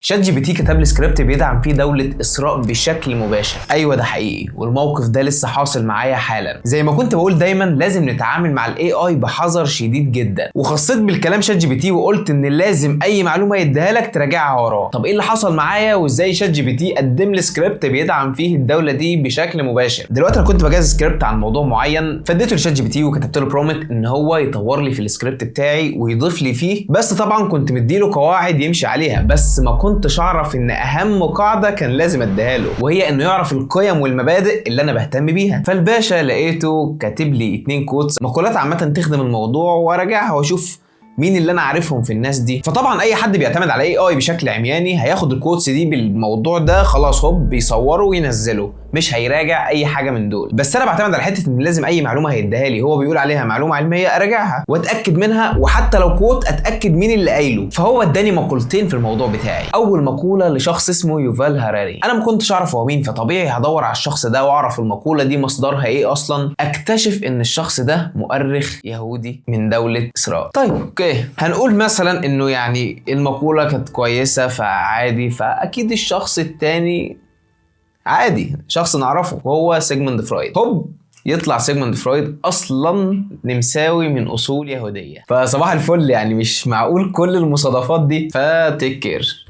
شات جي بي تي كتب لي سكريبت بيدعم فيه دولة إسراء بشكل مباشر. أيوة ده حقيقي، والموقف ده لسه حاصل معايا حالا. زي ما كنت بقول دايما لازم نتعامل مع الاي اي بحذر شديد جدا، وخصيت بالكلام شات جي بي تي وقلت ان لازم اي معلومة يديها لك تراجعها وراه. طب ايه اللي حصل معايا وازاي شات جي بي تي قدم لي سكريبت بيدعم فيه الدولة دي بشكل مباشر؟ دلوقتي انا كنت بجهز سكريبت عن موضوع معين، فاديته لشات جي بي تي وكتبت له برومت ان هو يطور لي في السكريبت بتاعي ويضيف لي فيه، بس طبعا كنت مديله قواعد يمشي عليها، بس ما كنتش اعرف ان اهم قاعده كان لازم اديها له، وهي انه يعرف القيم والمبادئ اللي انا بهتم بيها. فالباشا لقيته كاتب لي 2 كوتس، مقولات عامه تخدم الموضوع، وراجعها واشوف مين اللي انا عارفهم في الناس دي. فطبعا اي حد بيعتمد على اي اي بشكل عمياني هياخد الكوتس دي بالموضوع ده خلاص، هوب بيصوره وينزله، مش هيراجع اي حاجه من دول. بس انا بعتمد على حته ان لازم اي معلومه هيديها لي هو بيقول عليها معلومه علميه اراجعها واتاكد منها، وحتى لو كوت اتاكد مين اللي قايله. فهو اداني مقولتين في الموضوع بتاعي. اول مقوله لشخص اسمه يوفال هاراري، انا ما كنتش اعرف هو مين، فطبيعي هدور على الشخص ده واعرف المقوله دي مصدرها ايه اصلا. اكتشف ان الشخص ده مؤرخ يهودي من دوله اسرائيل. طيب اوكي، هنقول مثلا انه يعني المقوله كانت كويسه فعادي، فاكيد الشخص التاني عادي، شخص نعرفه وهو سيجموند فرويد. هوب يطلع سيجموند فرويد اصلا نمساوي من اصول يهوديه. فصباح الفل، يعني مش معقول كل المصادفات دي. فتيك كير.